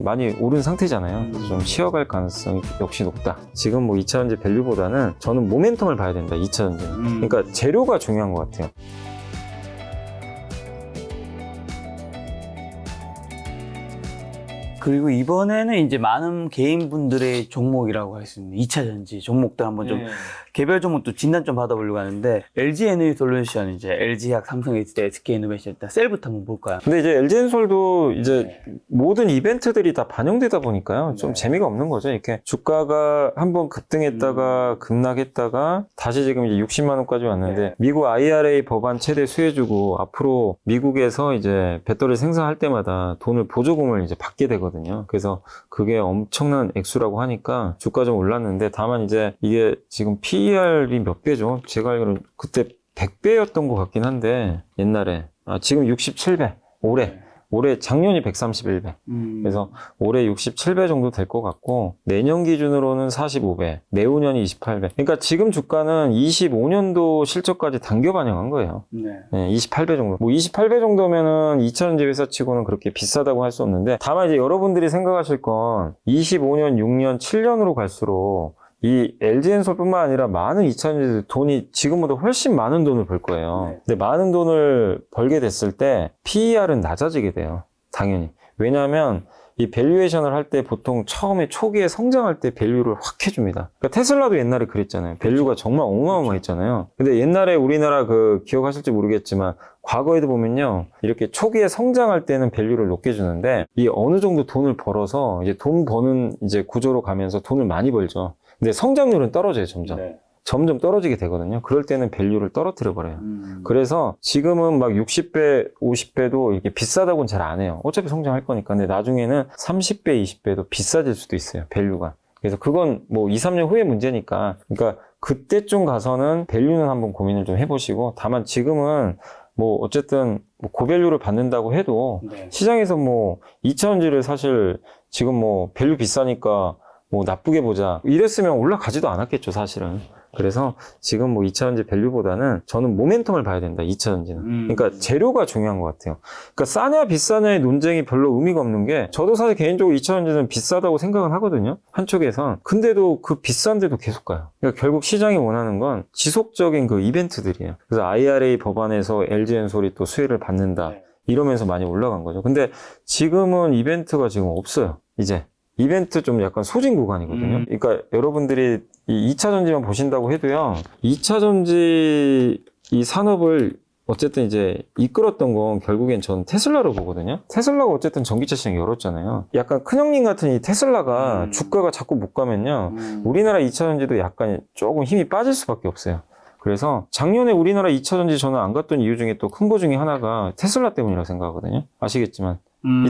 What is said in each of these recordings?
많이 오른 상태잖아요. 그래서 좀 쉬어갈 가능성이 역시 높다. 지금 뭐 2차전지 밸류보다는 저는 모멘텀을 봐야 된다. 2차전지는. 그러니까 재료가 중요한 것 같아요. 그리고 이번에는 이제 많은 개인분들의 종목이라고 할 수 있는 2차 전지 종목들 한번 좀 개별 종목도 진단 좀 받아보려고 하는데 LG 에너지솔루션, 이제 LG학, 삼성에이스, SK이노베이션, 일단 셀부터 한번 볼까요? 근데 이제 LG엔솔도 이제 모든 이벤트들이 다 반영되다 보니까요. 좀 재미가 없는 거죠. 이렇게 주가가 한번 급등했다가 급락했다가 다시 지금 이제 60만 원까지 왔는데 미국 IRA 법안 최대 수혜주고 앞으로 미국에서 이제 배터리 생산할 때마다 돈을 보조금을 이제 받게 되거든요. 그래서 그게 엄청난 액수라고 하니까 주가 좀 올랐는데 다만 이제 이게 지금 PER이 몇 배죠? 제가 알기로는 그때 100배였던 것 같긴 한데 옛날에 지금 67배 올해 작년이 131배 그래서 올해 67배 정도 될 것 같고 내년 기준으로는 45배 내후년이 28배 그러니까 지금 주가는 25년도 실적까지 당겨 반영한 거예요. 네, 28배 정도. 뭐 28배 정도면은 2차전지 회사 치고는 그렇게 비싸다고 할 수 없는데 다만 이제 여러분들이 생각하실 건 25년, 6년, 7년으로 갈수록 이 LG엔솔뿐만 아니라 많은 2차전지들 돈이 지금보다 훨씬 많은 돈을 벌 거예요. 근데 많은 돈을 벌게 됐을 때 PER은 낮아지게 돼요. 당연히. 왜냐하면 이 밸류에이션을 할 때 보통 처음에 초기에 성장할 때 밸류를 확 해줍니다. 그러니까 테슬라도 옛날에 그랬잖아요. 밸류가 정말 어마어마했잖아요. 근데 옛날에 우리나라 기억하실지 모르겠지만 과거에도 보면요. 이렇게 초기에 성장할 때는 밸류를 높게 주는데 이 어느 정도 돈을 벌어서 이제 돈 버는 이제 구조로 가면서 돈을 많이 벌죠. 근데 성장률은 떨어져요, 점점. 점점 떨어지게 되거든요. 그럴 때는 밸류를 떨어뜨려 버려요. 그래서 지금은 막 60배, 50배도 이렇게 비싸다고는 잘 안 해요. 어차피 성장할 거니까. 근데 나중에는 30배, 20배도 비싸질 수도 있어요, 밸류가. 그래서 그건 뭐 2, 3년 후의 문제니까. 그러니까 그때쯤 가서는 밸류는 한번 고민을 좀 해보시고, 다만 지금은 뭐 어쨌든 뭐 고밸류를 받는다고 해도 시장에서 뭐 2차전지를 사실 지금 뭐 밸류 비싸니까 뭐 나쁘게 보자 이랬으면 올라가지도 않았겠죠, 사실은. 그래서 지금 뭐 2차전지 밸류보다는 저는 모멘텀을 봐야 된다, 2차전지는. 그러니까 재료가 중요한 것 같아요. 그러니까 싸냐 비싸냐의 논쟁이 별로 의미가 없는 게 저도 사실 개인적으로 2차전지는 비싸다고 생각은 하거든요, 한쪽에선. 근데도 그 비싼데도 계속 가요. 그러니까 결국 시장이 원하는 건 지속적인 그 이벤트들이에요. 그래서 IRA 법안에서 LG엔솔이 또 수혜를 받는다 이러면서 많이 올라간 거죠. 근데 지금은 이벤트가 지금 없어요. 이제 이벤트 좀 약간 소진 구간이거든요. 그러니까 여러분들이 이 2차전지만 보신다고 해도요, 2차전지 이 산업을 어쨌든 이제 이끌었던 건 결국엔 전 테슬라로 보거든요. 테슬라가 어쨌든 전기차 시장 열었잖아요. 약간 큰형님 같은 이 테슬라가 주가가 자꾸 못 가면요, 우리나라 2차전지도 약간 조금 힘이 빠질 수밖에 없어요. 그래서 작년에 우리나라 2차전지 저는 안 갔던 이유 중에 또 큰 거 중에 하나가 테슬라 때문이라고 생각하거든요. 아시겠지만.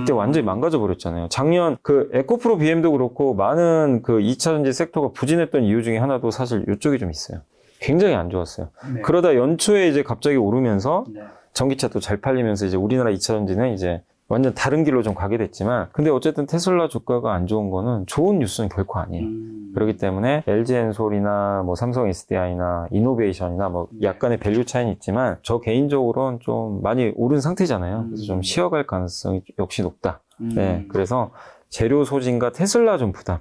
이때 완전히 망가져 버렸잖아요. 작년 그 에코프로 BM도 그렇고 많은 그 2차전지 섹터가 부진했던 이유 중에 하나도 사실 이쪽이 좀 있어요. 굉장히 안 좋았어요. 그러다 연초에 이제 갑자기 오르면서 전기차도 잘 팔리면서 이제 우리나라 2차전지는 이제 완전 다른 길로 좀 가게 됐지만, 근데 어쨌든 테슬라 주가가 안 좋은 거는 좋은 뉴스는 결코 아니에요. 그렇기 때문에 LG엔솔이나 뭐 삼성 SDI나 이노베이션이나 뭐 약간의 밸류 차이는 있지만 저 개인적으로는 좀 많이 오른 상태잖아요. 그래서 좀 쉬어갈 가능성이 역시 높다. 네, 그래서 재료 소진과 테슬라 좀 부담,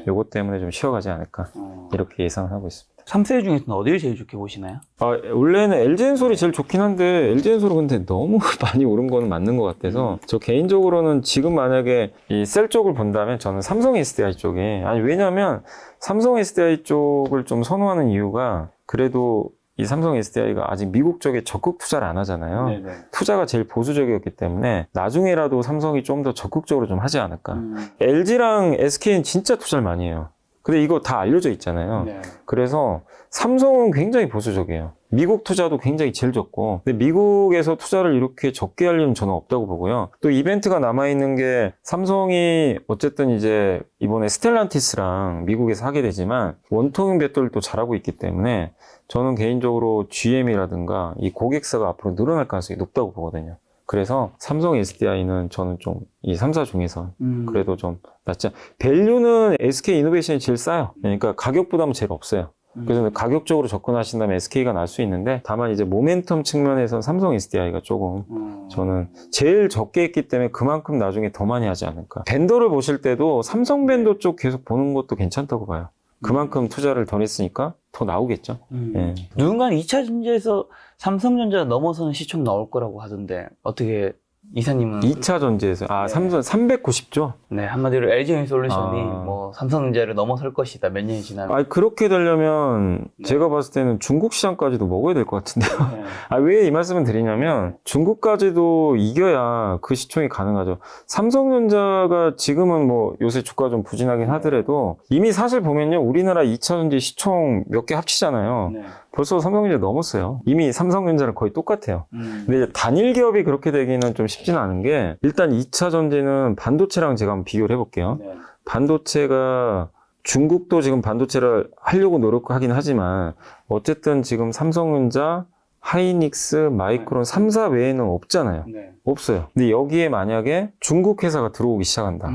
요것 때문에 좀 쉬어가지 않을까 이렇게 예상하고 있습니다. 3세 중에서는 어디를 제일 좋게 보시나요? 원래는 LG엔솔이 제일 좋긴 한데 LG엔솔은 근데 너무 많이 오른 거는 맞는 것 같아서 저 개인적으로는 지금 만약에 이 셀 쪽을 본다면 저는 삼성 SDI 쪽에, 왜냐면 삼성 SDI 쪽을 좀 선호하는 이유가 그래도 이 삼성 SDI가 아직 미국 쪽에 적극 투자를 안 하잖아요. 투자가 제일 보수적이었기 때문에 나중에라도 삼성이 좀 더 적극적으로 좀 하지 않을까. LG랑 SK는 진짜 투자를 많이 해요. 근데 이거 다 알려져 있잖아요. 그래서 삼성은 굉장히 보수적이에요. 미국 투자도 굉장히 제일 적고, 근데 미국에서 투자를 이렇게 적게 할 일은 저는 없다고 보고요. 또 이벤트가 남아있는 게 삼성이 어쨌든 이제 이번에 스텔란티스랑 미국에서 하게 되지만 원통형 배터리를 잘하고 있기 때문에 저는 개인적으로 GM이라든가 이 고객사가 앞으로 늘어날 가능성이 높다고 보거든요. 그래서 삼성 SDI는 저는 좀 이 3사 중에서 그래도 좀 낫지. 밸류는 SK 이노베이션이 제일 싸요. 그러니까 가격 부담은 제일 없어요. 그래서 가격적으로 접근하신다면 SK가 날 수 있는데 다만 이제 모멘텀 측면에선 삼성 SDI가 조금 저는 제일 적게 했기 때문에 그만큼 나중에 더 많이 하지 않을까. 벤더를 보실 때도 삼성 벤더 쪽 계속 보는 것도 괜찮다고 봐요. 그만큼 투자를 덜 했으니까 더 나오겠죠. 예. 누군가는 2차 전지에서 삼성전자 넘어서는 시총 나올 거라고 하던데 어떻게 이사님은 2차 전지에서 네. 삼성 390조? 네, 한마디로 LG에너지솔루션이 아. 뭐 삼성전자를 넘어설 것이다. 몇 년이 지나면. 아니 그렇게 되려면 네. 제가 봤을 때는 중국 시장까지도 먹어야 될 것 같은데요. 네. 왜 이 말씀을 드리냐면 중국까지도 이겨야 그 시총이 가능하죠. 삼성전자가 지금은 뭐 요새 주가 좀 부진하긴 하더라도 이미 사실 보면요. 우리나라 2차 전지 시총 몇 개 합치잖아요. 네. 벌써 삼성전자 넘었어요. 이미 삼성전자랑 거의 똑같아요. 음. 근데 이제 단일 기업이 그렇게 되기는 좀 쉽지는 않은 게 일단 2차 전지는 반도체랑 제가 한번 비교를 해볼게요. 네. 반도체가 중국도 지금 반도체를 하려고 노력하긴 하지만 어쨌든 지금 삼성전자, 하이닉스, 마이크론 3사 외에는 없잖아요. 네. 없어요. 근데 여기에 만약에 중국 회사가 들어오기 시작한다.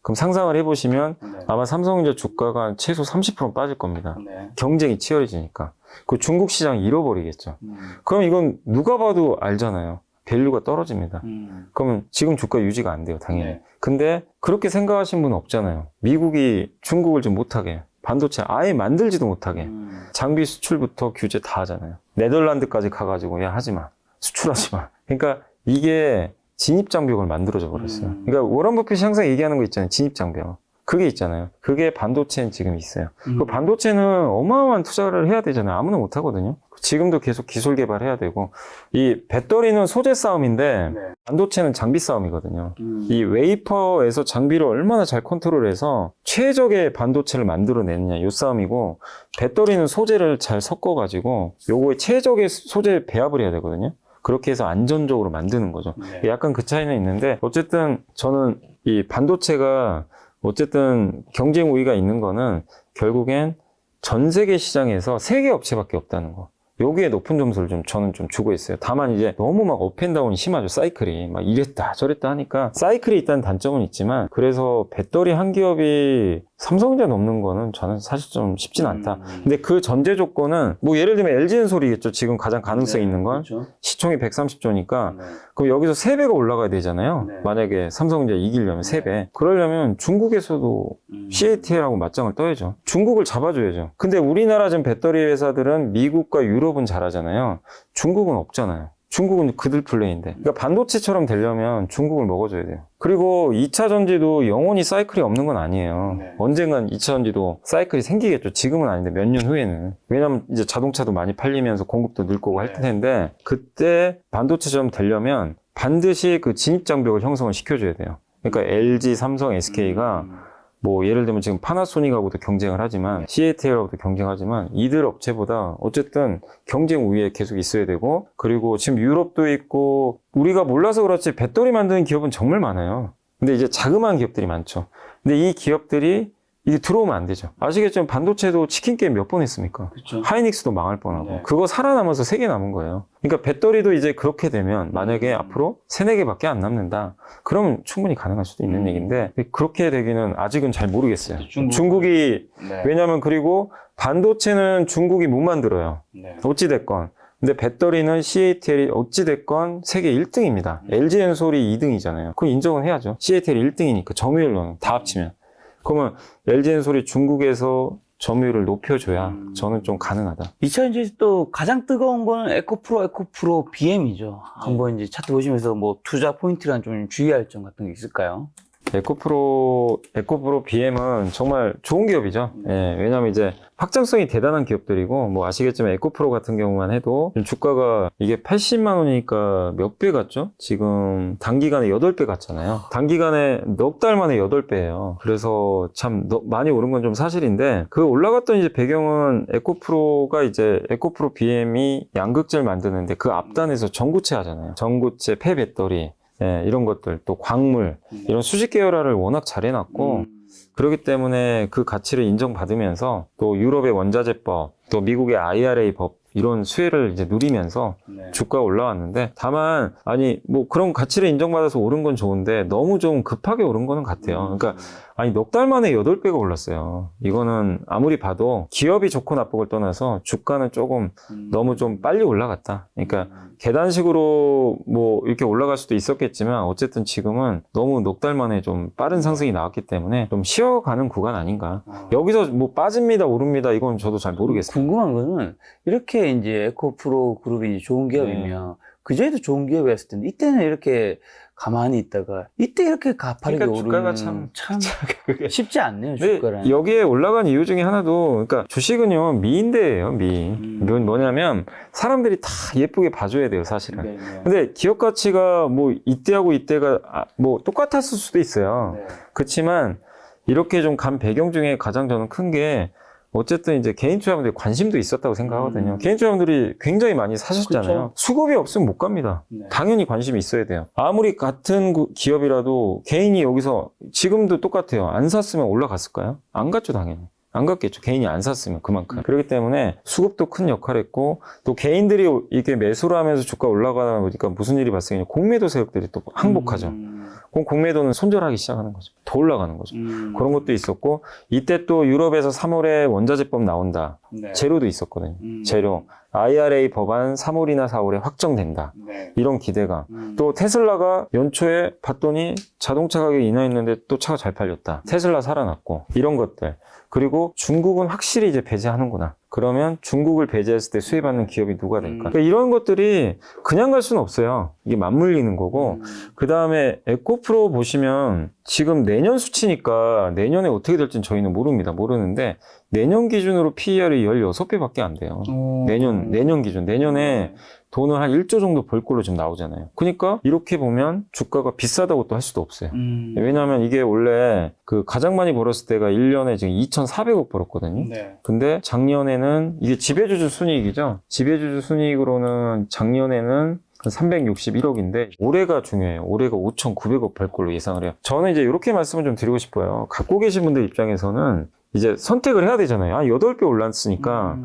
그럼 상상을 해보시면 네. 아마 삼성전자 주가가 한 최소 30% 빠질 겁니다. 네. 경쟁이 치열해지니까. 그 중국 시장 잃어버리겠죠. 그럼 이건 누가 봐도 알잖아요. 밸류가 떨어집니다. 그러면 지금 주가 유지가 안 돼요, 당연히. 네. 근데 그렇게 생각하신 분은 없잖아요. 미국이 중국을 좀 못하게, 반도체 아예 만들지도 못하게, 장비 수출부터 규제 다 하잖아요. 네덜란드까지 가가지고 야 하지 마, 수출하지 마. 그러니까 이게 진입장벽을 만들어져 버렸어요. 그러니까 워런 버핏이 항상 얘기하는 거 있잖아요. 진입장벽. 그게 있잖아요. 그게 반도체는 지금 있어요. 그 반도체는 어마어마한 투자를 해야 되잖아요. 아무나 못 하거든요. 지금도 계속 기술 개발해야 되고, 이 배터리는 소재 싸움인데 네. 반도체는 장비 싸움이거든요. 이 웨이퍼에서 장비를 얼마나 잘 컨트롤해서 최적의 반도체를 만들어내느냐 이 싸움이고, 배터리는 소재를 잘 섞어가지고 요거에 최적의 소재 배합을 해야 되거든요. 그렇게 해서 안전적으로 만드는 거죠. 네. 약간 그 차이는 있는데 어쨌든 저는 이 반도체가 어쨌든 경쟁 우위가 있는 거는 결국엔 전 세계 시장에서 3개 업체밖에 없다는 거. 여기에 높은 점수를 저는 좀 주고 있어요. 다만 이제 너무 막 업앤다운이 심하죠. 사이클이 막 이랬다 저랬다 하니까 사이클이 있다는 단점은 있지만, 그래서 배터리 한 기업이 삼성전자 넘는 거는 저는 사실 좀 쉽진 않다. 근데 그 전제 조건은 뭐 예를 들면 LG엔솔이겠죠. 지금 가장 가능성 있는 건 그렇죠. 시총이 130조니까 네. 그럼 여기서 3배가 올라가야 되잖아요. 네. 만약에 삼성전자 이기려면 3배. 그러려면 중국에서도 CATL하고 맞짱을 떠야죠. 중국을 잡아줘야죠. 근데 우리나라 지금 배터리 회사들은 미국과 유럽은 잘하잖아요. 중국은 없잖아요. 중국은 그들 플레이인데. 그러니까 반도체처럼 되려면 중국을 먹어줘야 돼요. 그리고 2차 전지도 영원히 사이클이 없는 건 아니에요. 네. 언젠간 2차 전지도 사이클이 생기겠죠. 지금은 아닌데 몇 년 후에는. 왜냐면 이제 자동차도 많이 팔리면서 공급도 늘 거고 할 텐데, 그때 반도체처럼 되려면 반드시 그 진입장벽을 형성을 시켜줘야 돼요. 그러니까 LG, 삼성, SK가 뭐 예를 들면 지금 파나소닉하고도 경쟁을 하지만 CATL하고도 경쟁하지만 이들 업체보다 어쨌든 경쟁 우위에 계속 있어야 되고, 그리고 지금 유럽도 있고 우리가 몰라서 그렇지 배터리 만드는 기업은 정말 많아요. 근데 이제 자그마한 기업들이 많죠. 근데 이 기업들이 이게 들어오면 안 되죠. 아시겠지만 반도체도 치킨 게임 몇 번 했습니까? 그렇죠. 하이닉스도 망할 뻔하고. 네. 그거 살아남아서 3개 남은 거예요. 그러니까 배터리도 이제 그렇게 되면 만약에 앞으로 3, 4개밖에 안 남는다. 그러면 충분히 가능할 수도 있는 얘기인데, 그렇게 되기는 아직은 잘 모르겠어요. 중국이 네. 왜냐면 그리고 반도체는 중국이 못 만들어요. 네. 어찌됐건. 근데 배터리는 CATL이 어찌됐건 세계 1등입니다. LG엔솔이 2등이잖아요. 그거 인정은 해야죠. CATL이 1등이니까 점유율로는 다 합치면. 그러면 LG엔솔이 중국에서 점유율을 높여줘야 저는 좀 가능하다. 2차 전지에서 또 가장 뜨거운 거는 에코프로 BM이죠. 한번 이제 차트 보시면서 뭐 투자 포인트랑 좀 주의할 점 같은 게 있을까요? 에코프로 BM은 정말 좋은 기업이죠. 예, 왜냐면 이제 확장성이 대단한 기업들이고, 뭐 아시겠지만 에코프로 같은 경우만 해도 주가가 이게 80만 원이니까 몇 배 갔죠? 지금 단기간에 8배 갔잖아요. 단기간에 넉 달 만에 8배예요. 그래서 참 많이 오른 건 좀 사실인데, 그 올라갔던 이제 배경은 에코프로가 이제 에코프로 BM이 양극재를 만드는데 그 앞단에서 전구체 하잖아요. 전구체, 폐배터리, 예, 이런 것들, 또 광물, 이런 수직 계열화를 워낙 잘 해놨고, 그렇기 때문에 그 가치를 인정받으면서 또 유럽의 원자재법, 또 미국의 IRA 법, 이런 수혜를 이제 누리면서 주가가 올라왔는데, 다만, 아니, 뭐 그런 가치를 인정받아서 오른 건 좋은데, 너무 좀 급하게 오른 거는 같아요. 그러니까 아니, 넉 달 만에 8배가 올랐어요. 이거는 아무리 봐도 기업이 좋고 나쁘고를 떠나서 주가는 조금 너무 좀 빨리 올라갔다. 그러니까 계단식으로 뭐 이렇게 올라갈 수도 있었겠지만 어쨌든 지금은 너무 넉 달 만에 좀 빠른 상승이 나왔기 때문에 좀 쉬어가는 구간 아닌가. 여기서 뭐 빠집니다, 오릅니다. 이건 저도 잘 모르겠어요. 궁금한 거는 이렇게 이제 에코프로 그룹이 좋은 기업이면 그전에도 좋은 기업이었을 텐데 이때는 이렇게 가만히 있다가 이때 이렇게 가파르게 그러니까 주가가 오르는 참 그게 쉽지 않네요, 근데 주가는. 여기에 올라간 이유 중에 하나도, 그러니까 주식은요, 미인대예요, 미. 뭐냐면, 사람들이 다 예쁘게 봐줘야 돼요, 사실은. 네. 근데 기업 가치가 뭐, 이때하고 이때가 뭐, 똑같았을 수도 있어요. 네. 그렇지만, 이렇게 좀 간 배경 중에 가장 저는 큰 게, 어쨌든 이제 개인 투자자분들이 관심도 있었다고 생각하거든요. 개인 투자자분들이 굉장히 많이 사셨잖아요. 그쵸? 수급이 없으면 못 갑니다. 네. 당연히 관심이 있어야 돼요. 아무리 같은 기업이라도 개인이 여기서 지금도 똑같아요. 안 샀으면 올라갔을까요? 안 갔죠, 당연히. 안 갔겠죠. 개인이 안 샀으면 그만큼. 그렇기 때문에 수급도 큰 역할을 했고, 또 개인들이 이게 매수를 하면서 주가 올라가다 보니까 무슨 일이 발생해요? 공매도 세력들이 또 항복하죠. 그럼 공매도는 손절하기 시작하는 거죠. 더 올라가는 거죠. 그런 것도 있었고, 이때 또 유럽에서 3월에 원자재법 나온다. 네. 재료도 있었거든요. 재료. IRA 법안 3월이나 4월에 확정된다. 네. 이런 기대감. 또 테슬라가 연초에 봤더니 자동차 가격이 인하했는데 또 차가 잘 팔렸다. 테슬라 살아났고 이런 것들. 그리고 중국은 확실히 이제 배제하는구나. 그러면 중국을 배제했을 때 수혜받는 기업이 누가 될까? 그러니까 이런 것들이 그냥 갈 수는 없어요. 이게 맞물리는 거고. 그 다음에 에코프로 보시면 지금 내년 수치니까 내년에 어떻게 될지는 저희는 모릅니다. 모르는데 내년 기준으로 PER이 16배밖에 안 돼요. 내년 기준. 내년에 돈을 한 1조 정도 벌 걸로 지금 나오잖아요. 그러니까 이렇게 보면 주가가 비싸다고 또 할 수도 없어요. 왜냐하면 이게 원래 그 가장 많이 벌었을 때가 1년에 지금 2,400억 벌었거든요. 네. 근데 작년에는 이게 지배주주 순이익이죠. 지배주주 순이익으로는 작년에는 361억인데 올해가 중요해요. 올해가 5,900억 벌 걸로 예상을 해요. 저는 이제 이렇게 말씀을 좀 드리고 싶어요. 갖고 계신 분들 입장에서는 이제 선택을 해야 되잖아요. 8배 올랐으니까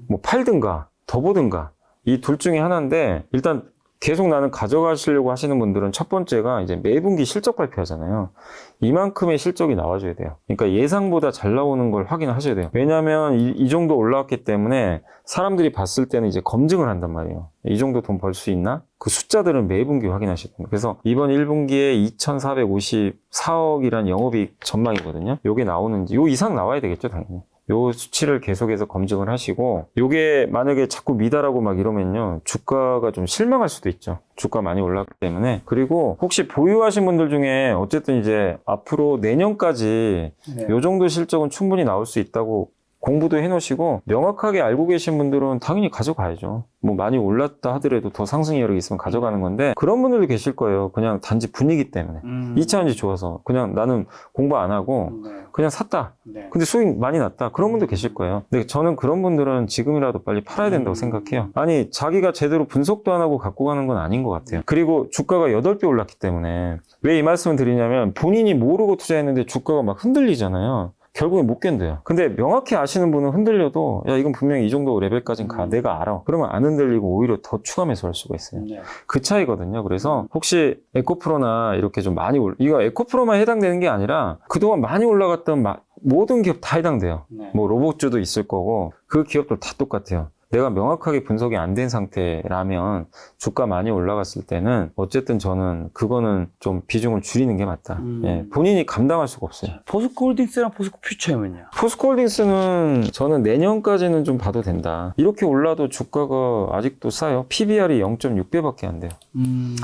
뭐 팔든가 더 보든가 이 둘 중에 하나인데 일단 계속 나는 가져가시려고 하시는 분들은 첫 번째가 이제 매분기 실적 발표하잖아요. 이만큼의 실적이 나와줘야 돼요. 그러니까 예상보다 잘 나오는 걸 확인하셔야 돼요. 왜냐하면 이 정도 올라왔기 때문에 사람들이 봤을 때는 이제 검증을 한단 말이에요. 이 정도 돈 벌 수 있나? 그 숫자들은 매분기 확인하셔야 됩니다. 그래서 이번 1분기에 2,454억이란 영업이익 전망이거든요. 요게 나오는지, 요 이상 나와야 되겠죠, 당연히. 요 수치를 계속해서 검증을 하시고 요게 만약에 자꾸 미달하고 막 이러면요 주가가 좀 실망할 수도 있죠. 주가 많이 올랐기 때문에. 그리고 혹시 보유하신 분들 중에 어쨌든 이제 앞으로 내년까지 요 정도 실적은 충분히 나올 수 있다고 공부도 해놓으시고 명확하게 알고 계신 분들은 당연히 가져가야죠. 뭐 많이 올랐다 하더라도 더 상승 여력이 있으면 가져가는 건데 그런 분들도 계실 거예요. 그냥 단지 분위기 때문에 2차전지 좋아서 그냥 나는 공부 안 하고 그냥 샀다. 근데 수익 많이 났다. 그런 분도 계실 거예요. 근데 저는 그런 분들은 지금이라도 빨리 팔아야 된다고 생각해요. 아니 자기가 제대로 분석도 안 하고 갖고 가는 건 아닌 것 같아요. 그리고 주가가 8배 올랐기 때문에 왜 이 말씀을 드리냐면 본인이 모르고 투자했는데 주가가 막 흔들리잖아요. 결국엔 못 견뎌요. 근데 명확히 아시는 분은 흔들려도 야 이건 분명히 이 정도 레벨까지는 가. 내가 알아. 그러면 안 흔들리고 오히려 더 추가 매수할 수가 있어요. 그 차이거든요. 그래서 혹시 에코프로나 이렇게 좀 많이 이거 에코프로만 해당되는 게 아니라 그동안 많이 올라갔던 모든 기업 다 해당돼요. 뭐 로봇주도 있을 거고 그 기업들 다 똑같아요. 내가 명확하게 분석이 안 된 상태라면 주가 많이 올라갔을 때는 어쨌든 저는 그거는 좀 비중을 줄이는 게 맞다. 예, 본인이 감당할 수가 없어요. 포스코홀딩스랑 포스코퓨처면요? 포스코홀딩스는 저는 내년까지는 좀 봐도 된다. 이렇게 올라도 주가가 아직도 싸요. PBR이 0.6배밖에 안 돼요.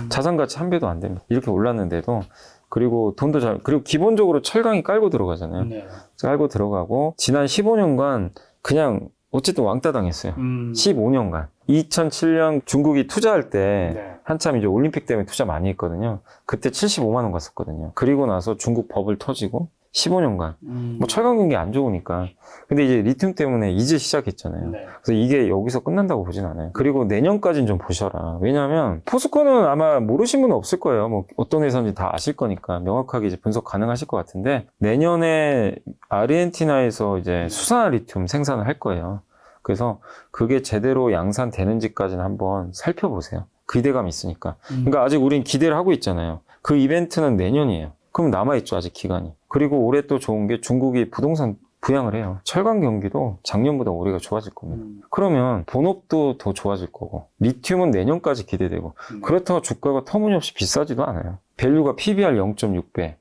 자산가치 1배도 안 됩니다. 이렇게 올랐는데도. 그리고 돈도 그리고 기본적으로 철강이 깔고 들어가잖아요. 깔고 들어가고 지난 15년간 그냥 어쨌든 왕따 당했어요. 15년간. 2007년 중국이 투자할 때 한참 이제 올림픽 때문에 투자 많이 했거든요. 그때 75만 원 갔었거든요. 그리고 나서 중국 버블 터지고 15년간. 뭐 철강 경기 안 좋으니까. 근데 이제 리튬 때문에 이제 시작했잖아요. 그래서 이게 여기서 끝난다고 보진 않아요. 그리고 내년까지는 좀 보셔라. 왜냐하면 포스코는 아마 모르신 분은 없을 거예요. 뭐 어떤 회사인지 다 아실 거니까 명확하게 이제 분석 가능하실 것 같은데 내년에 아르헨티나에서 이제 수산화 리튬 생산을 할 거예요. 그래서 그게 제대로 양산되는지까지는 한번 살펴보세요. 기대감이 있으니까. 그러니까 아직 우린 기대를 하고 있잖아요. 그 이벤트는 내년이에요. 그럼 남아있죠, 아직 기간이. 그리고 올해 또 좋은 게 중국이 부동산 부양을 해요. 철강 경기도 작년보다 올해가 좋아질 겁니다. 그러면 본업도 더 좋아질 거고, 리튬은 내년까지 기대되고, 그렇다고 주가가 터무니없이 비싸지도 않아요. 밸류가 PBR 0.6배.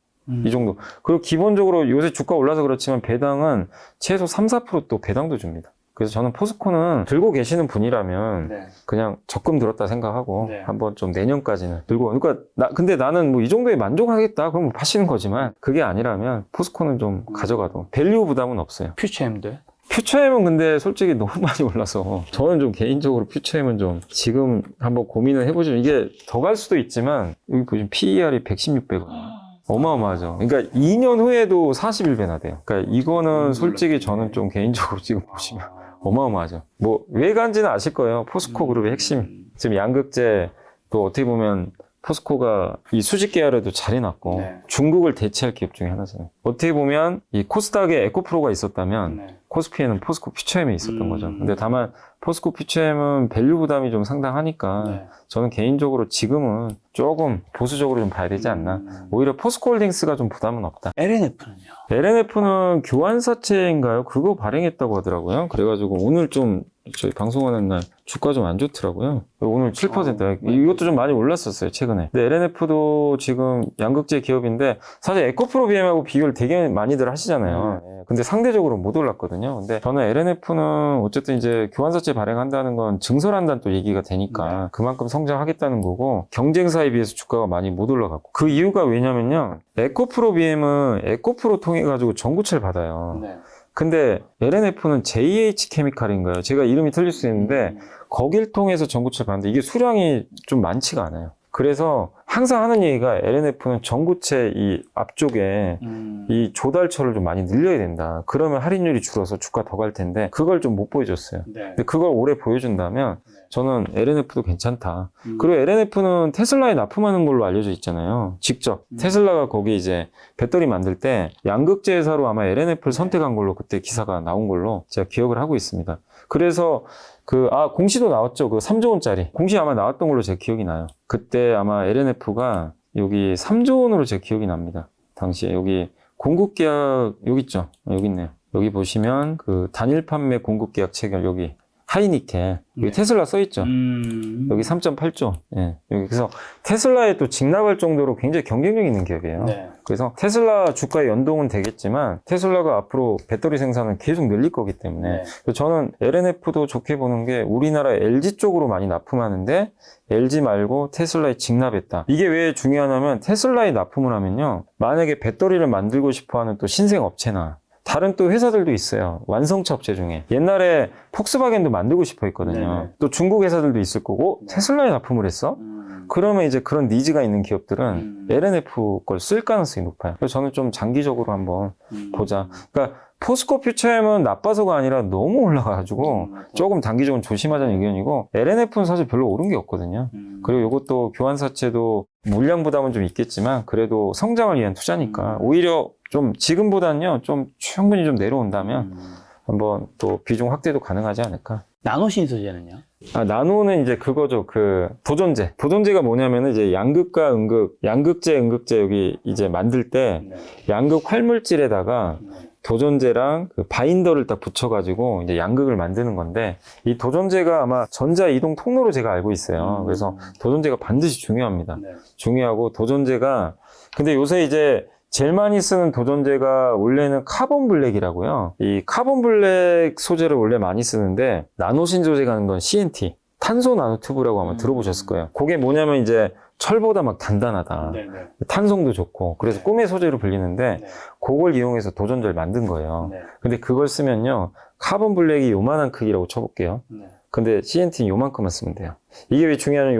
이 정도. 그리고 기본적으로 요새 주가 올라서 그렇지만 배당은 최소 3, 4%또 배당도 줍니다. 그래서 저는 포스코는 들고 계시는 분이라면 네. 그냥 적금 들었다 생각하고 네. 한번 좀 내년까지는 들고. 그러니까 근데 나는 뭐 이 정도에 만족하겠다. 그럼 뭐 파시는 거지만 그게 아니라면 포스코는 좀 가져가도 밸류 부담은 없어요. 퓨처엠도? 퓨처엠은 근데 솔직히 너무 많이 올라서 저는 좀 개인적으로 퓨처엠은 좀 지금 한번 고민을 해보죠. 이게 더 갈 수도 있지만 여기 보시면 PER이 116배거든요. 어마어마하죠. 그러니까 2년 후에도 41배나 돼요. 그러니까 이거는 솔직히 저는 좀 개인적으로 지금 보시면 어마어마하죠. 뭐 왜 간지는 아실 거예요. 포스코 그룹의 핵심. 지금 양극재 또 어떻게 보면 포스코가 이 수직 계열에도 잘 해놨고 네. 중국을 대체할 기업 중에 하나잖아요. 어떻게 보면 이 코스닥에 에코프로가 있었다면 네. 코스피에는 포스코 퓨처엠이 있었던 거죠. 근데 다만 포스코 퓨처엠은 밸류 부담이 좀 상당하니까 네. 저는 개인적으로 지금은 조금 보수적으로 좀 봐야 되지 않나. 오히려 포스코홀딩스가 좀 부담은 없다. LNF는요? LNF는 교환사채인가요? 그거 발행했다고 하더라고요. 그래가지고 오늘 좀 저희 방송하는 날 주가 좀 안 좋더라고요. 오늘 7%. 이것도 좀 많이 올랐었어요, 최근에. 근데 LNF도 지금 양극재 기업인데 사실 에코프로 BM하고 비교를 되게 많이들 하시잖아요. 예, 근데 상대적으로 못 올랐거든요. 근데 저는 LNF는 어쨌든 이제 교환사채 발행한다는 건 증설한다는 또 얘기가 되니까 그만큼 성장하겠다는 거고 경쟁사에 비해서 주가가 많이 못 올라갔고 그 이유가 왜냐면요. 에코프로 BM은 에코프로 통해 가지고 전구체를 받아요. 네. 근데 LNF는 JH 케미칼인가요? 제가 이름이 틀릴 수 있는데 거길 통해서 전구체를 받는데 이게 수량이 좀 많지가 않아요. 그래서 항상 하는 얘기가 LNF는 전구체 이 앞쪽에 이 조달처를 좀 많이 늘려야 된다. 그러면 할인율이 줄어서 주가 더 갈 텐데 그걸 좀 못 보여줬어요. 네. 근데 그걸 올해 보여준다면 저는 LNF도 괜찮다. 그리고 LNF는 테슬라에 납품하는 걸로 알려져 있잖아요. 직접. 테슬라가 거기 이제 배터리 만들 때 양극재 회사로 아마 LNF를 선택한 걸로 그때 기사가 나온 걸로 제가 기억을 하고 있습니다. 그래서 공시도 나왔죠. 그 3조 원짜리. 공시 아마 나왔던 걸로 제 기억이 나요. 그때 아마 LNF가 여기 3조 원으로 제 기억이 납니다. 당시에 여기 공급 계약 여기 있죠. 여기 있네요. 여기 보시면 그 단일 판매 공급 계약 체결 여기 하이니켈 여기 테슬라 써있죠. 여기 3.8조. 예. 여기 그래서 테슬라에 또 직납할 정도로 굉장히 경쟁력 있는 기업이에요. 네. 그래서 테슬라 주가의 연동은 되겠지만 테슬라가 앞으로 배터리 생산을 계속 늘릴 거기 때문에 네. 그래서 저는 LNF도 좋게 보는 게 우리나라 LG 쪽으로 많이 납품하는데 LG 말고 테슬라에 직납했다. 이게 왜 중요하냐면 테슬라에 납품을 하면요. 만약에 배터리를 만들고 싶어하는 또 신생 업체나 다른 또 회사들도 있어요. 완성차 업체 중에. 옛날에 폭스바겐도 만들고 싶어 했거든요. 네네. 또 중국 회사들도 있을 거고 테슬라에 납품을 했어? 그러면 이제 그런 니즈가 있는 기업들은 LNF 걸 쓸 가능성이 높아요. 그래서 저는 좀 장기적으로 한번 보자. 그러니까 포스코 퓨처엠은 나빠서가 아니라 너무 올라가가지고 조금 단기적으로 조심하자는 의견이고 LNF는 사실 별로 오른 게 없거든요. 그리고 이것도 교환사채도 물량 부담은 좀 있겠지만 그래도 성장을 위한 투자니까 오히려 좀 지금보다는요 좀 충분히 좀 내려온다면 한번 또 비중 확대도 가능하지 않을까. 나노신소재는요? 나노는 이제 그거죠. 그 도전제. 도전제가 뭐냐면은 이제 양극과 음극, 양극재, 음극재 여기 이제 만들 때 양극 활물질에다가 도전제랑 그 바인더를 딱 붙여가지고 이제 양극을 만드는 건데 이 도전제가 아마 전자 이동 통로로 제가 알고 있어요. 그래서 도전제가 반드시 중요합니다. 네. 중요하고 도전제가 근데 요새 이제 제일 많이 쓰는 도전제가 원래는 카본 블랙이라고요. 이 카본 블랙 소재를 원래 많이 쓰는데 나노신소재가 하는 건 CNT, 탄소 나노튜브라고 아마 들어보셨을 거예요. 그게 뭐냐면 이제 철보다 막 단단하다. 네네. 탄성도 좋고 그래서 꿈의 소재로 불리는데 네. 그걸 이용해서 도전제를 만든 거예요. 네. 근데 그걸 쓰면요. 카본 블랙이 요만한 크기라고 쳐볼게요. 네. 근데 CNT는 요만큼만 쓰면 돼요. 이게 왜 중요하냐면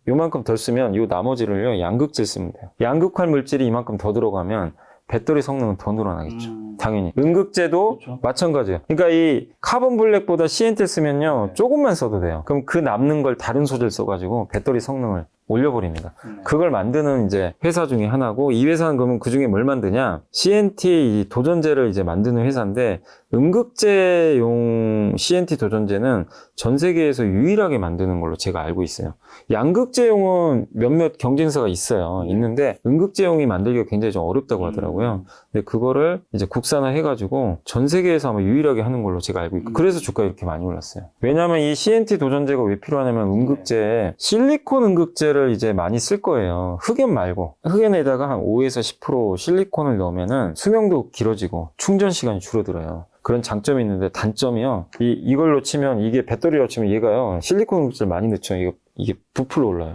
요만큼 덜 쓰면 요 나머지를요 양극재 쓰면 돼요. 양극할 물질이 이만큼 더 들어가면 배터리 성능은 더 늘어나겠죠. 당연히. 음극재도 그렇죠. 마찬가지예요. 그러니까 이 카본 블랙보다 CNT를 쓰면요 네. 조금만 써도 돼요. 그럼 그 남는 걸 다른 소재를 써가지고 배터리 성능을 올려버립니다. 그걸 만드는 이제 회사 중에 하나고, 이 회사는 그러면 그 중에 뭘 만드냐? CNT 도전제를 이제 만드는 회사인데, 음극제용 CNT 도전제는 전 세계에서 유일하게 만드는 걸로 제가 알고 있어요. 양극제용은 몇몇 경쟁사가 있어요. 있는데 음극제용이 만들기가 굉장히 좀 어렵다고 하더라고요. 근데 그거를 이제 국산화해가지고 전 세계에서 아마 유일하게 하는 걸로 제가 알고 있고, 그래서 주가가 이렇게 많이 올랐어요. 왜냐하면 이 CNT 도전제가 왜 필요하냐면, 음극제에 실리콘 음극제를 이제 많이 쓸 거예요. 흑연 말고. 흑연에다가 한 5에서 10% 실리콘을 넣으면은 수명도 길어지고 충전 시간이 줄어들어요. 그런 장점이 있는데, 단점이요. 이걸로 치면, 이게 배터리로 치면 얘가요, 실리콘 음극제를 많이 넣죠. 이게 부풀어 올라요.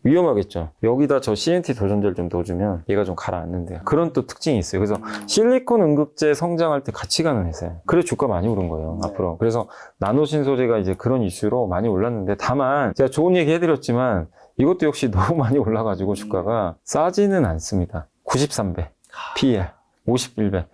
위험하겠죠. 여기다 저 CNT 도전제를 좀 넣어주면 얘가 좀 가라앉는데요. 그런 또 특징이 있어요. 그래서 실리콘 음극제 성장할 때 같이 가는 회사예요. 그래 주가 많이 오른 거예요. 앞으로. 그래서 나노신소재가 이제 그런 이슈로 많이 올랐는데, 다만 제가 좋은 얘기 해드렸지만 이것도 역시 너무 많이 올라가지고 주가가 싸지는 않습니다. 93배 PER 51배.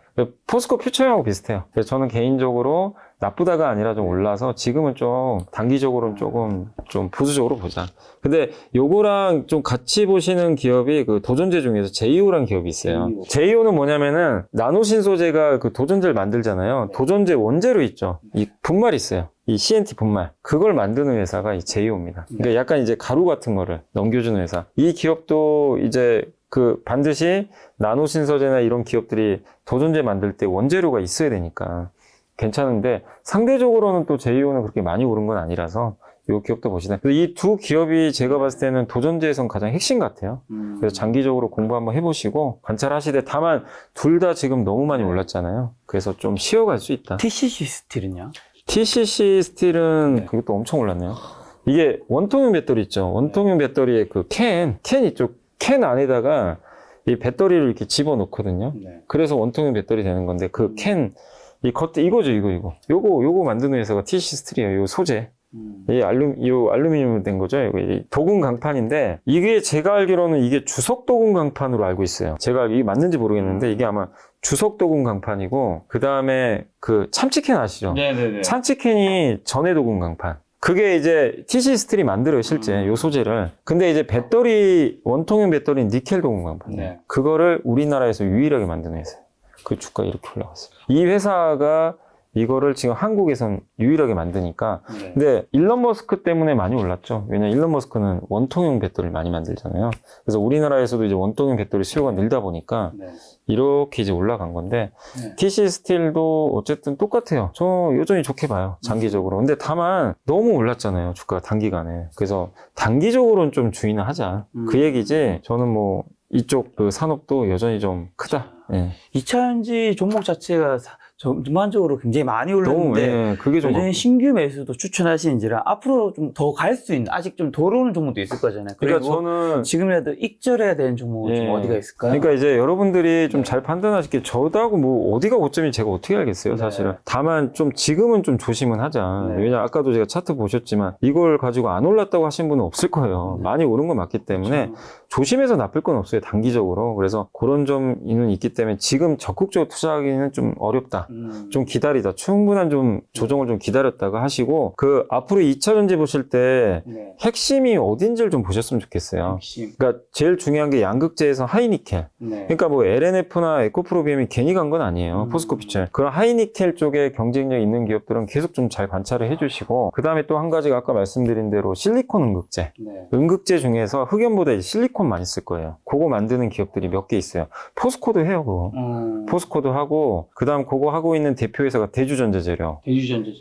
포스코 퓨처형하고 비슷해요. 그래서 저는 개인적으로 나쁘다가 아니라 좀 올라서 지금은 좀 단기적으로는 조금 좀 보수적으로 보자. 근데 요거랑 좀 같이 보시는 기업이 그 도전제 중에서 제이오라는 기업이 있어요. 제이오는 뭐냐면은 나노신소재가 그 도전제를 만들잖아요. 도전제 원재료 있죠. 이 분말 있어요. 이 CNT 분말. 그걸 만드는 회사가 이 제이오입니다. 그러니까 약간 이제 가루 같은 거를 넘겨주는 회사. 이 기업도 이제 그 반드시 나노신소재나 이런 기업들이 도전제 만들 때 원재료가 있어야 되니까 괜찮은데, 상대적으로는 또 제이오는 그렇게 많이 오른 건 아니라서 이 기업도 보시다. 이 두 기업이 제가 봤을 때는 도전제에선 가장 핵심 같아요. 그래서 장기적으로 공부 한번 해보시고 관찰하시되, 다만 둘 다 지금 너무 많이 올랐잖아요. 그래서 좀 쉬어갈 수 있다. TCC 스틸은요? TCC 스틸은 그것도 엄청 올랐네요. 이게 원통형 배터리 있죠. 원통형 배터리에 그 캔 있죠. 캔 안에다가 이 배터리를 이렇게 집어넣거든요. 그래서 원통형 배터리 되는 건데, 그 캔, 이 겉에 이거죠, 요거 만드는 회사가 TCC 스틸이에요. 요 소재. 이 알루미늄으로 된 거죠. 이 도금 강판인데, 이게 제가 알기로는 이게 주석 도금 강판으로 알고 있어요. 제가 이게 맞는지 모르겠는데, 이게 아마 주석 도금 강판이고, 그 다음에 그 참치캔 아시죠? 네네네. 참치캔이 전해 도금 강판. 그게 이제 TCC 스틸이 만들어요, 실제 요 소재를. 근데 이제 배터리, 원통형 배터리는 니켈 도금 강판. 네. 그거를 우리나라에서 유일하게 만드는 회사예요. 그 주가 이렇게 올라갔어요. 이 회사가 이거를 지금 한국에선 유일하게 만드니까. 근데 일론 머스크 때문에 많이 올랐죠. 왜냐면 일론 머스크는 원통형 배터리를 많이 만들잖아요. 그래서 우리나라에서도 이제 원통형 배터리 수요가 늘다 보니까 이렇게 이제 올라간 건데, TCC 스틸도 어쨌든 똑같아요. 저 여전히 좋게 봐요, 장기적으로. 근데 다만 너무 올랐잖아요, 주가가 단기간에. 그래서 단기적으로는 좀 주의는 하자. 그 얘기지. 저는 뭐 이쪽 그 산업도 여전히 좀 크다. 예. 2차전지 종목 자체가 전반적으로 굉장히 많이 너무, 올랐는데, 예, 그게 좀 여전히 신규 매수도 추천하시는지라 앞으로 좀 더 갈 수 있는, 아직 좀 덜 오는 종목도 있을 거잖아요. 그러니까 그리고 저는 지금이라도 익절해야 되는 종목은 좀 예. 어디가 있을까요? 그러니까 이제 여러분들이 좀 잘 판단하시길, 저도하고 뭐 어디가 고점인지 제가 어떻게 알겠어요, 사실은. 다만 좀 지금은 좀 조심은 하자. 왜냐면 아까도 제가 차트 보셨지만 이걸 가지고 안 올랐다고 하신 분은 없을 거예요. 많이 오른 건 맞기 때문에 조심해서 나쁠 건 없어요, 단기적으로. 그래서 그런 점이 있기 때문에 지금 적극적으로 투자하기는 좀 어렵다. 좀 기다리다, 충분한 좀 조정을 좀 기다렸다가 하시고, 그 앞으로 2차전지 보실 때 핵심이 어딘지를 좀 보셨으면 좋겠어요. 그러니까 제일 중요한 게 양극재에서 하이니켈. 그러니까 뭐 LNF나 에코프로비엠이 괜히 간 건 아니에요. 포스코 퓨처. 그런 하이니켈 쪽에 경쟁력 있는 기업들은 계속 좀 잘 관찰을 해주시고, 그 다음에 또 한 가지가 아까 말씀드린 대로 실리콘 음극재. 음극재 중에서 흑연보다 이제 실리콘 많이 쓸 거예요. 그거 만드는 기업들이 몇 개 있어요. 포스코도 해요, 그거. 포스코도 하고, 그 다음 그거 하고 있는 대표회사가 대주전자재료,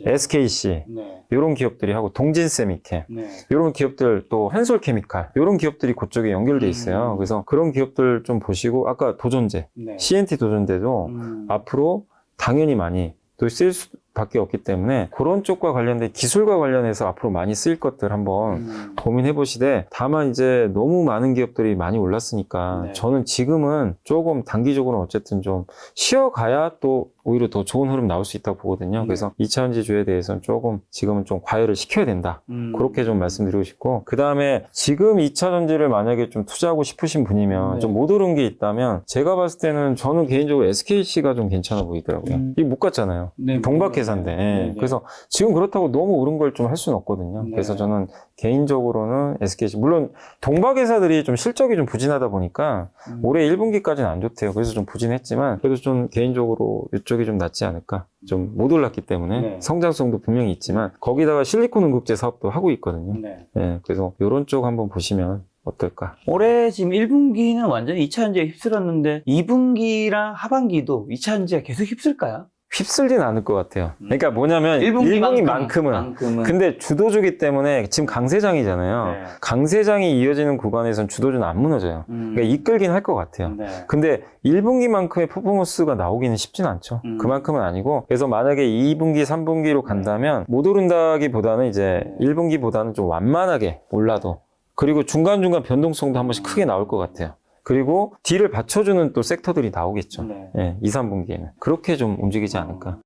SKC, 이런 기업들이 하고, 동진세미케, 이런 기업들, 또 한솔케미칼, 이런 기업들이 그쪽에 연결돼 있어요. 그래서 그런 기업들 좀 보시고, 아까 도전제, CNT 도전제도 앞으로 당연히 많이 또 쓸 수밖에 없기 때문에, 그런 쪽과 관련된 기술과 관련해서 앞으로 많이 쓰일 것들 한번 고민해 보시되, 다만 이제 너무 많은 기업들이 많이 올랐으니까 저는 지금은 조금 단기적으로 어쨌든 좀 쉬어가야 또 오히려 더 좋은 흐름 나올 수 있다고 보거든요. 그래서 2차전지주에 대해서는 조금 지금은 좀 과열을 시켜야 된다. 그렇게 좀 말씀드리고 싶고, 그 다음에 지금 2차전지를 만약에 좀 투자하고 싶으신 분이면 좀 못 오른 게 있다면, 제가 봤을 때는 저는 개인적으로 SKC가 좀 괜찮아 보이더라고요. 이게 못 갔잖아요. 동박해서. 계산대. 예. 네. 그래서 지금 그렇다고 너무 오른 걸 좀 할 수는 없거든요. 네. 그래서 저는 개인적으로는 SKC, 물론 동박회사들이 좀 실적이 좀 부진하다 보니까 올해 1분기까지는 안 좋대요. 그래서 좀 부진했지만 그래도 좀 개인적으로 이쪽이 좀 낫지 않을까. 좀 못 올랐기 때문에 네. 성장성도 분명히 있지만 거기다가 실리콘 응급제 사업도 하고 있거든요. 네. 예. 그래서 이런 쪽 한번 보시면 어떨까. 올해 지금 1분기는 완전히 2차 전지에 휩쓸었는데 2분기랑 하반기도 2차 전지가 계속 휩쓸까요? 휩쓸진 않을 것 같아요. 그러니까 뭐냐면 1분기만큼은 근데 주도주기 때문에 지금 강세장이잖아요. 네. 강세장이 이어지는 구간에선 주도주는 안 무너져요. 그러니까 이끌긴 할 것 같아요. 네. 근데 1분기만큼의 퍼포먼스가 나오기는 쉽진 않죠. 그만큼은 아니고 그래서 만약에 2분기, 3분기로 간다면 못 오른다기보다는 이제 1분기보다는 좀 완만하게 올라도 그리고 중간중간 변동성도 한 번씩 크게 나올 것 같아요. 그리고 D를 받쳐주는 또 섹터들이 나오겠죠. 네. 예, 2, 3분기에는. 그렇게 좀 움직이지 않을까.